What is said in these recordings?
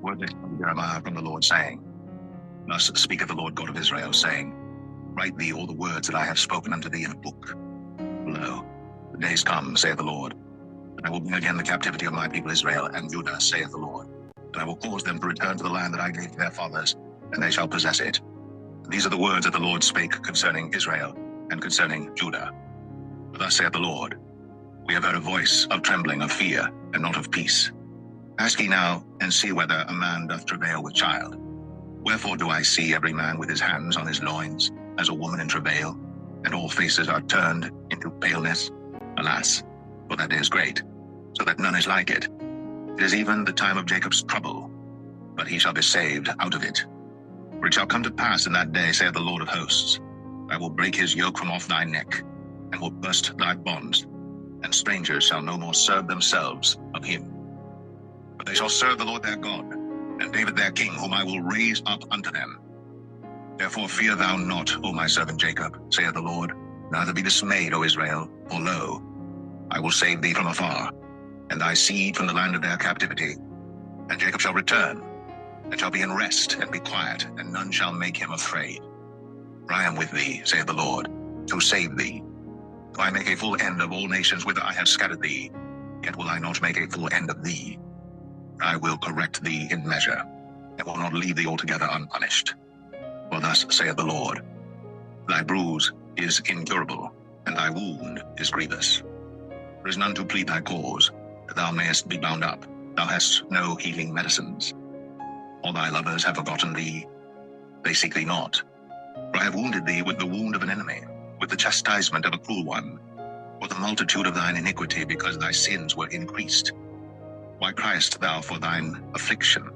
word of Jeremiah from the Lord, saying, Thus speaketh the Lord God of Israel, saying, Write thee all the words that I have spoken unto thee in a book. Lo, the days come, saith the Lord, that I will bring again the captivity of my people Israel and Judah, saith the Lord. And I will cause them to return to the land that I gave to their fathers, and they shall possess it. These are the words that the Lord spake concerning Israel and concerning Judah. For thus saith the Lord, We have heard a voice of trembling, of fear, and not of peace. Ask ye now, and see whether a man doth travail with child. Wherefore do I see every man with his hands on his loins, as a woman in travail, and all faces are turned into paleness? Alas, for that day is great, so that none is like it. It is even the time of Jacob's trouble, but he shall be saved out of it. For it shall come to pass in that day, saith the Lord of hosts, I will break his yoke from off thy neck, and will burst thy bonds, and strangers shall no more serve themselves of him. But they shall serve the Lord their God, and David their king, whom I will raise up unto them. Therefore fear thou not, O my servant Jacob, saith the Lord, neither be dismayed, O Israel, for lo, I will save thee from afar, and thy seed from the land of their captivity. And Jacob shall return, and shall be in rest, and be quiet, and none shall make him afraid. For I am with thee, saith the Lord, to save thee. Though I make a full end of all nations whither I have scattered thee, yet will I not make a full end of thee. I will correct thee in measure, and will not leave thee altogether unpunished. For thus saith the Lord, Thy bruise is incurable, and thy wound is grievous. There is none to plead thy cause, that thou mayest be bound up. Thou hast no healing medicines. All thy lovers have forgotten thee. They seek thee not. For I have wounded thee with the wound of an enemy, with the chastisement of a cruel one, for the multitude of thine iniquity, because thy sins were increased. Why criest thou for thine affliction?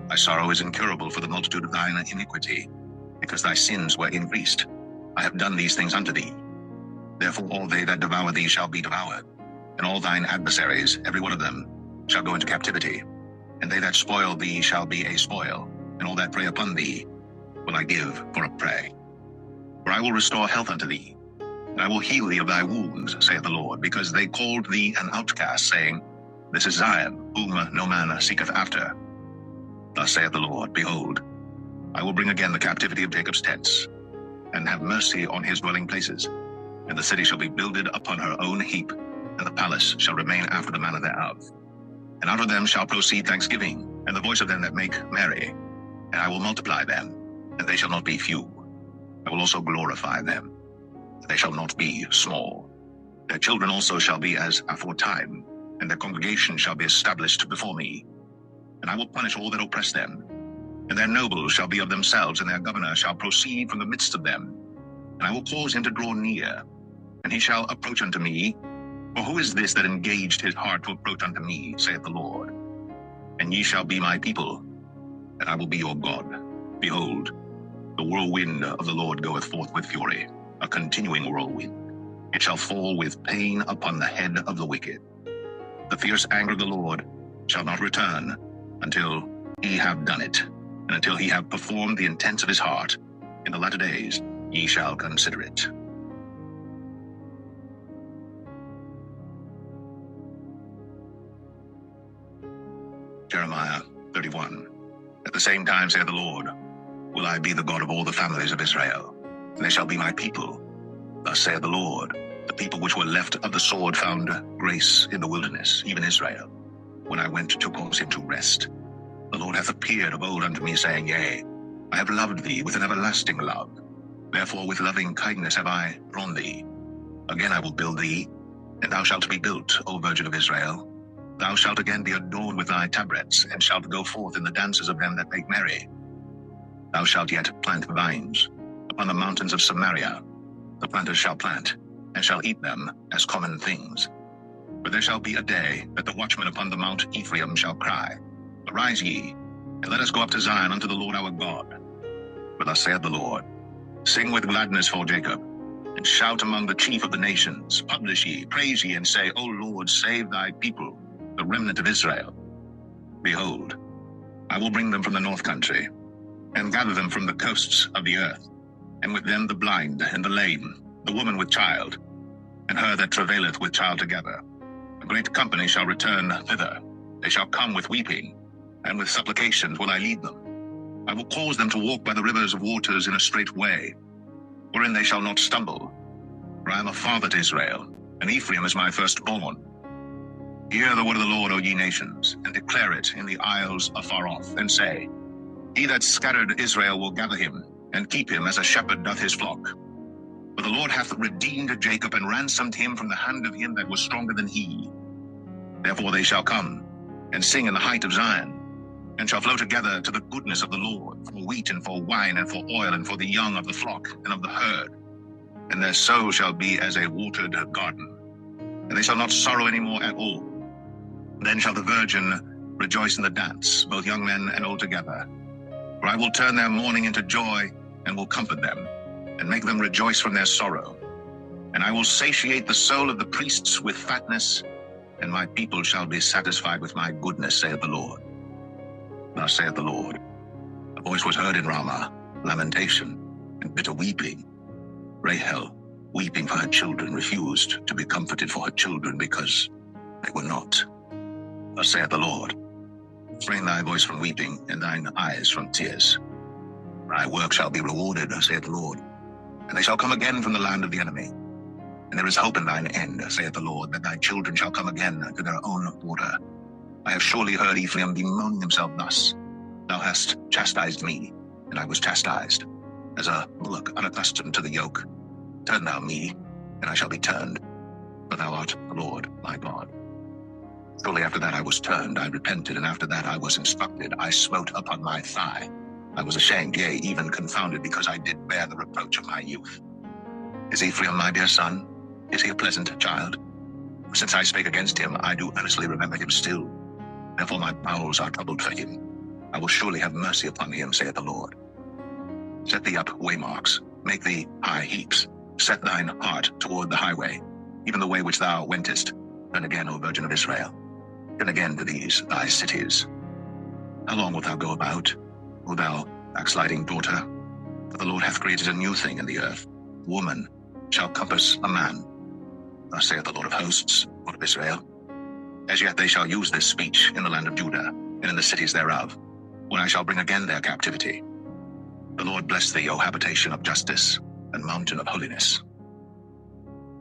Thy sorrow is incurable for the multitude of thine iniquity, because thy sins were increased. I have done these things unto thee. Therefore all they that devour thee shall be devoured, and all thine adversaries, every one of them, shall go into captivity. And they that spoil thee shall be a spoil, and all that prey upon thee will I give for a prey. For I will restore health unto thee, and I will heal thee of thy wounds, saith the Lord, because they called thee an outcast, saying, This is Zion, whom no man seeketh after. Thus saith the Lord, Behold, I will bring again the captivity of Jacob's tents, and have mercy on his dwelling places. And the city shall be builded upon her own heap, and the palace shall remain after the manner thereof. And out of them shall proceed thanksgiving, and the voice of them that make merry. And I will multiply them, and they shall not be few. I will also glorify them, and they shall not be small. Their children also shall be as aforetime, and their congregation shall be established before me. And I will punish all that oppress them. And their nobles shall be of themselves, and their governor shall proceed from the midst of them. And I will cause him to draw near, and he shall approach unto me. For who is this that engaged his heart to approach unto me, saith the Lord? And ye shall be my people, and I will be your God. Behold, the whirlwind of the Lord goeth forth with fury, a continuing whirlwind. It shall fall with pain upon the head of the wicked. The fierce anger of the Lord shall not return until he have done it, and until he have performed the intents of his heart. In the latter days ye shall consider it. Jeremiah 31. At the same time, saith the Lord, will I be the God of all the families of Israel, and they shall be my people. Thus saith the Lord, the people which were left of the sword found grace in the wilderness, even Israel, when I went to cause him to rest. The Lord hath appeared of old unto me, saying, Yea, I have loved thee with an everlasting love. Therefore with loving kindness have I drawn thee. Again I will build thee, and thou shalt be built, O Virgin of Israel. Thou shalt again be adorned with thy tabrets, and shalt go forth in the dances of them that make merry. Thou shalt yet plant vines upon the mountains of Samaria. The planters shall plant, and shall eat them as common things. For there shall be a day that the watchmen upon the mount Ephraim shall cry, Arise ye, and let us go up to Zion unto the Lord our God. For thus saith the Lord, Sing with gladness for Jacob, and shout among the chief of the nations. Publish ye, praise ye, and say, O Lord, save thy people, the remnant of Israel. Behold, I will bring them from the north country, and gather them from the coasts of the earth, and with them the blind and the lame, the woman with child, and her that travaileth with child together. A great company shall return thither. They shall come with weeping, and with supplications will I lead them. I will cause them to walk by the rivers of waters in a straight way, wherein they shall not stumble. For I am a father to Israel, and Ephraim is my firstborn. Hear the word of the Lord, O ye nations, and declare it in the isles afar off, and say, He that scattered Israel will gather him, and keep him as a shepherd doth his flock. For the Lord hath redeemed Jacob, and ransomed him from the hand of him that was stronger than he. Therefore they shall come, and sing in the height of Zion, and shall flow together to the goodness of the Lord, for wheat and for wine and for oil and for the young of the flock and of the herd. And their soul shall be as a watered garden, and they shall not sorrow any more at all. Then shall the virgin rejoice in the dance, both young men and old together. For I will turn their mourning into joy, and will comfort them, and make them rejoice from their sorrow. And I will satiate the soul of the priests with fatness, and my people shall be satisfied with my goodness, saith the Lord. Thus saith the Lord, a voice was heard in Ramah, lamentation and bitter weeping. Rahel, weeping for her children, refused to be comforted for her children because they were not. Thus saith the Lord, refrain thy voice from weeping, and thine eyes from tears. Thy work shall be rewarded, saith the Lord, and they shall come again from the land of the enemy. And there is hope in thine end, saith the Lord, that thy children shall come again to their own border. I have surely heard Ephraim bemoaning himself thus, Thou hast chastised me, and I was chastised, as a bullock unaccustomed to the yoke. Turn thou me, and I shall be turned, for thou art the Lord my God. Surely after that I was turned, I repented, and after that I was instructed, I smote upon my thigh. I was ashamed, yea, even confounded, because I did bear the reproach of my youth. Is Ephraim my dear son? Is he a pleasant child? Since I spake against him, I do earnestly remember him still. Therefore my bowels are troubled for him. I will surely have mercy upon him, saith the Lord. Set thee up waymarks, make thee high heaps. Set thine heart toward the highway, even the way which thou wentest. Turn again, O Virgin of Israel. Turn again to these thy cities. How long wilt thou go about, O thou backsliding daughter? For the Lord hath created a new thing in the earth. Woman shall compass a man. Thus saith the Lord of hosts, Lord of Israel. As yet they shall use this speech in the land of Judah, and in the cities thereof, when I shall bring again their captivity. The Lord bless thee, O habitation of justice, and mountain of holiness.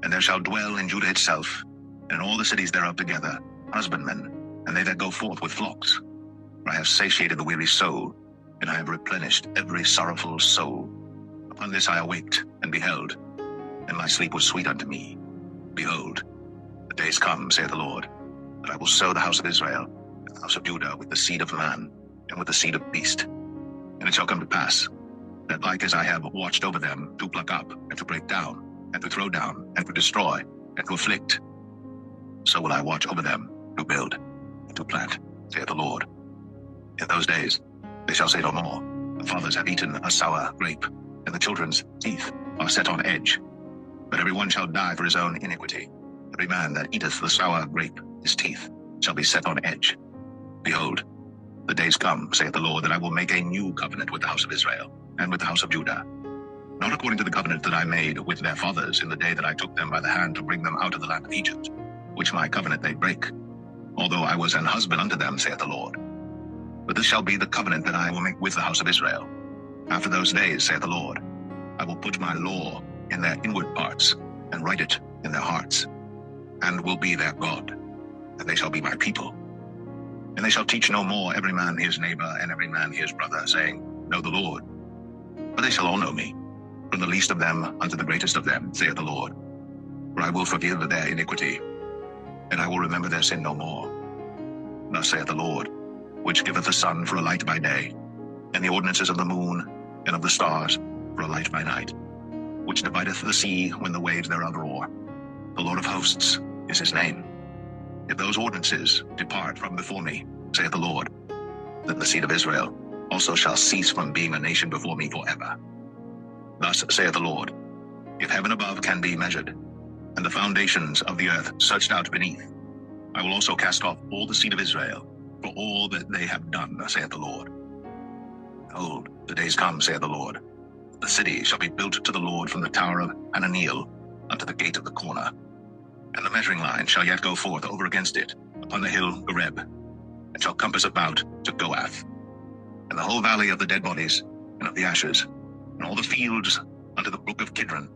And there shall dwell in Judah itself, and in all the cities thereof together, husbandmen, and they that go forth with flocks. For I have satiated the weary soul, and I have replenished every sorrowful soul. Upon this I awaked, and beheld, and my sleep was sweet unto me. Behold, the days come, saith the Lord, that I will sow the house of Israel, and the house of Judah, with the seed of man, and with the seed of beast. And it shall come to pass, that like as I have watched over them, to pluck up, and to break down, and to throw down, and to destroy, and to afflict, so will I watch over them, to build, and to plant, saith the Lord. In those days they shall say no more, the fathers have eaten a sour grape, and the children's teeth are set on edge. But every one shall die for his own iniquity. Every man that eateth the sour grape, his teeth shall be set on edge. Behold, the days come, saith the Lord, that I will make a new covenant with the house of Israel, and with the house of Judah, not according to the covenant that I made with their fathers in the day that I took them by the hand to bring them out of the land of Egypt, which my covenant they break, although I was an husband unto them, saith the Lord. But this shall be the covenant that I will make with the house of Israel. After those days, saith the Lord, I will put my law in their inward parts, and write it in their hearts, and will be their God, and they shall be my people. And they shall teach no more every man his neighbor, and every man his brother, saying, Know the Lord. For they shall all know me, from the least of them unto the greatest of them, saith the Lord. For I will forgive their iniquity, and I will remember their sin no more. Thus saith the Lord, which giveth the sun for a light by day, and the ordinances of the moon and of the stars for a light by night, which divideth the sea when the waves thereof roar. The Lord of hosts is his name. If those ordinances depart from before me, saith the Lord, then the seed of Israel also shall cease from being a nation before me forever. Thus saith the Lord, if heaven above can be measured, and the foundations of the earth searched out beneath, I will also cast off all the seed of Israel for all that they have done, saith the Lord. Behold, the days come, saith the Lord. The city shall be built to the Lord from the tower of Hananiel unto the gate of the corner. And the measuring line shall yet go forth over against it, upon the hill Gareb. and shall compass about to Goath. And the whole valley of the dead bodies, and of the ashes, and all the fields unto the brook of Kidron,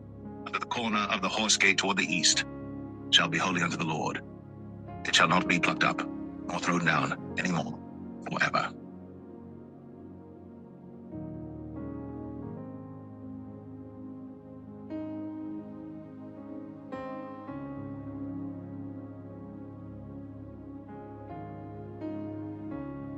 unto the corner of the horse gate toward the east, shall be holy unto the Lord. It shall not be plucked up, nor thrown down any more, forever.